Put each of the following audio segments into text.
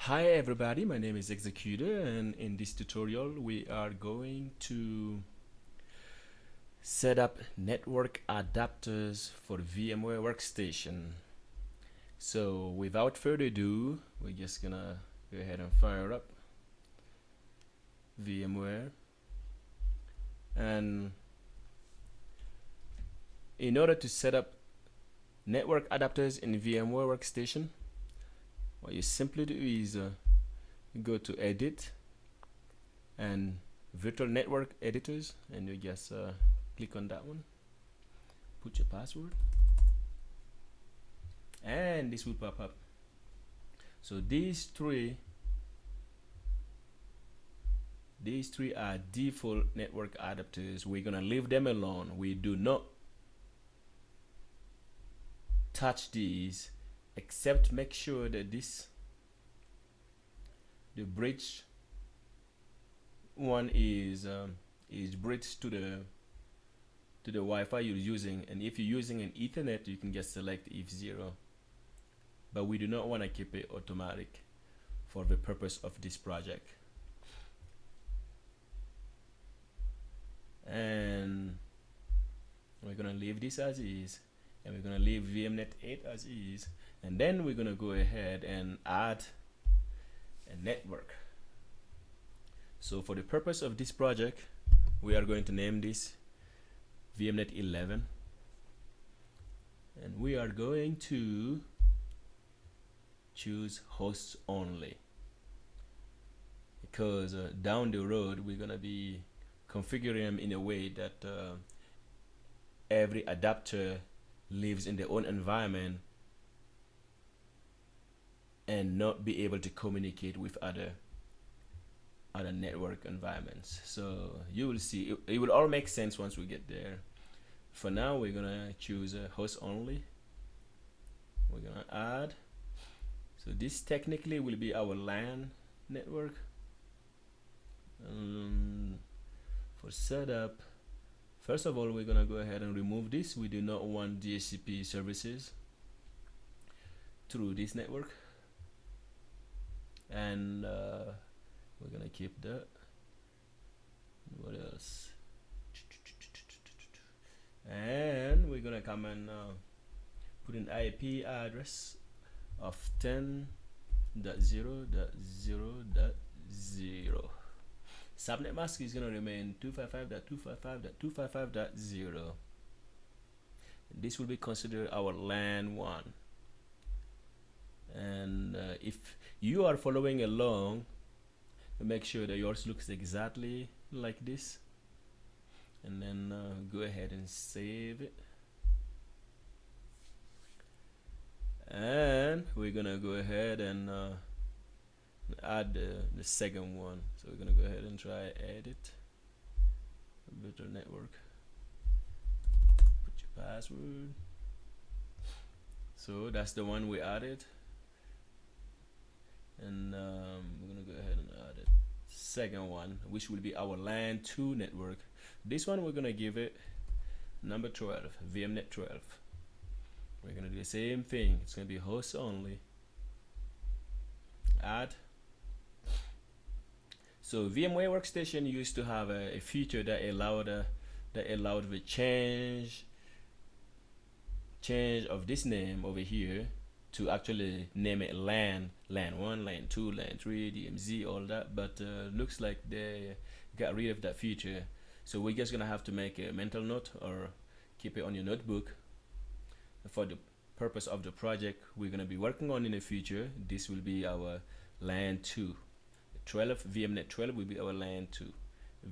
Hi everybody, my name is Executor, and in this tutorial we are going to set up network adapters for VMware Workstation. So without further ado, we're just gonna go ahead and fire up VMware. And in order to set up network adapters in VMware Workstation, what you simply do is go to Edit and Virtual Network Editors, and you just click on that one, put your password, and this will pop up. So these three are default network adapters. We're gonna leave them alone. We do not touch these, except make sure that the bridge one is bridged to the Wi-Fi you're using, and if you're using an Ethernet, you can just select F0. But we do not want to keep it automatic for the purpose of this project. And we're gonna leave this as is, and we're gonna leave VMnet 8 as is, and then we're gonna go ahead and add a network. So for the purpose of this project, we are going to name this VMnet 11, and we are going to choose hosts only, because down the road we're gonna be configuring them in a way that every adapter lives in their own environment and not be able to communicate with other network environments. So you will see it will all make sense once we get there. For now, we're gonna choose a host only. We're gonna add. So this technically will be our LAN network. For setup, first of all, we're gonna go ahead and remove this. We do not want DHCP services through this network, and we're gonna keep that. What else? And we're gonna come and put an IP address of 10.0.0.0. Subnet mask is gonna remain 255.255.255.0. This will be considered our LAN 1. And if you are following along, make sure that yours looks exactly like this, and then go ahead and save it. And we're gonna go ahead and add the second one. So we're gonna go ahead and try edit virtual network, put your password. So that's the one we added, and we're gonna go ahead and add it second one, which will be our LAN 2 network. This one we're gonna give it number 12, VMnet 12. We're gonna do the same thing. It's gonna be host only. Add. So VMware Workstation used to have a feature that allowed the change of this name over here to actually name it LAN 1, LAN 2, LAN 3, DMZ, all that. But looks like they got rid of that feature. So we're just gonna have to make a mental note or keep it on your notebook. For the purpose of the project we're going to be working on in the future, this will be our LAN 2. 12 VMnet 12 will be our LAN 2.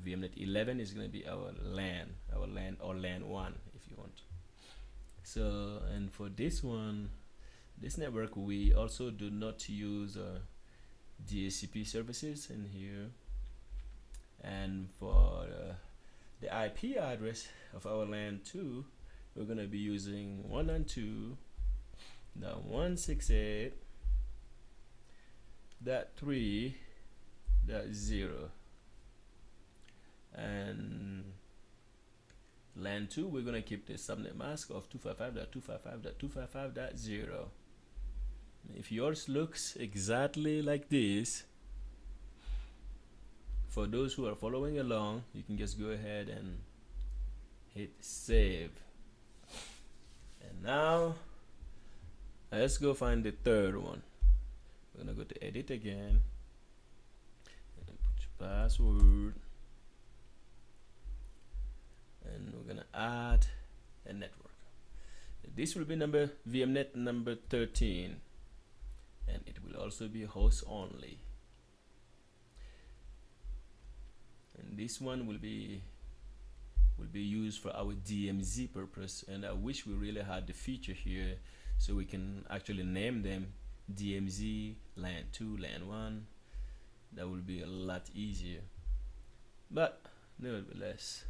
VMnet 11 is going to be our LAN or LAN 1 if you want. So, and for this one, this network, we also do not use DHCP services in here. And for the IP address of our LAN 2, we're going to be using 192.168.3.0, and LAN 2 we're going to keep the subnet mask of 255.255.255.0. If yours looks exactly like this, for those who are following along, you can just go ahead and hit save. And now let's go find the third one. We're gonna go to edit again and put your password, and we're gonna add a network. This will be VMnet number 13, and it will also be host only. And this one will be used for our DMZ purpose, and I wish we really had the feature here so we can actually name them DMZ LAN 2, LAN 1. That would be a lot easier, but nevertheless,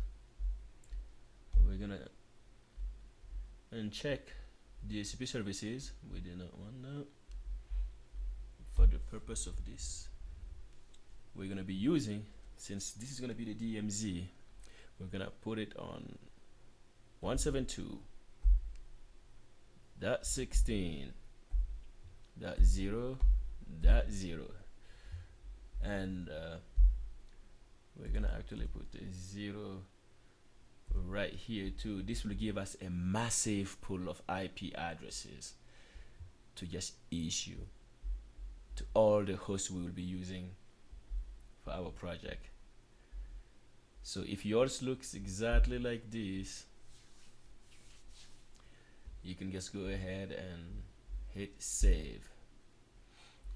we're gonna uncheck DHCP services. We do not want that. For the purpose of this, we're gonna be using, since this is gonna be the DMZ, we're gonna put it on 172.16.0.0, and we're gonna actually put a 0 right here too. This will give us a massive pool of IP addresses to just issue to all the hosts we will be using for our project. So if yours looks exactly like this, you can just go ahead and hit save.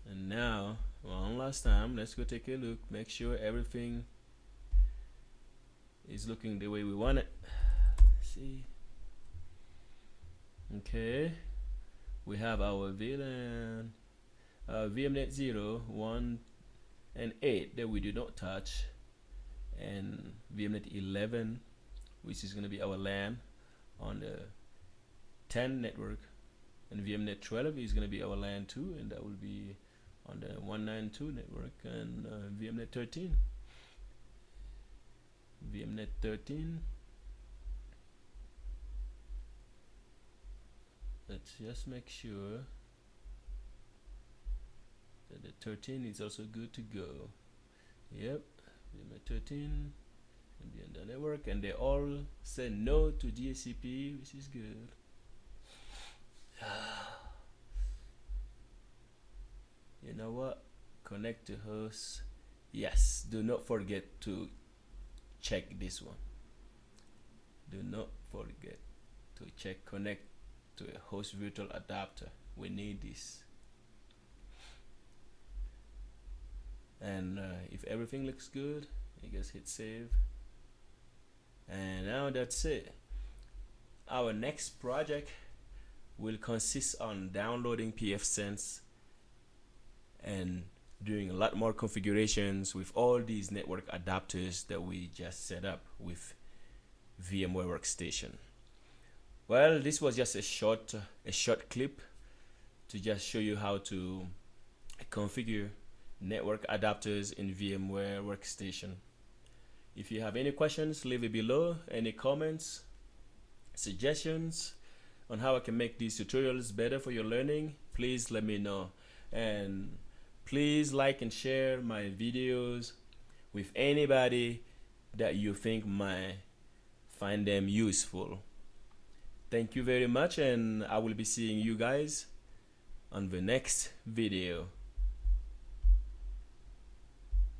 And now, one last time, let's go take a look, make sure everything is looking the way we want it. Let's see. Okay, we have our VLAN, VMnet 0, 1, and 8 that we do not touch, and VMnet 11, which is going to be our LAN on the 10 network, and VMnet 12 is going to be our LAN 2, and that will be on the 192 network, and VMnet 13. VMnet 13. Let's just make sure that the 13 is also good to go. Yep, VMnet 13 and be on the network, and they all say no to DHCP, which is good. You know what? Connect to host. Yes, do not forget to check this one. Do not forget to check connect to a host virtual adapter. We need this. And if everything looks good, you just hit save. And now that's it. Our next project will consist on downloading pfSense and doing a lot more configurations with all these network adapters that we just set up with VMware Workstation. Well, this was just a short clip to just show you how to configure network adapters in VMware Workstation. If you have any questions, leave it below. Any comments, suggestions on how I can make these tutorials better for your learning, please let me know. And please like and share my videos with anybody that you think might find them useful. Thank you very much, and I will be seeing you guys on the next video.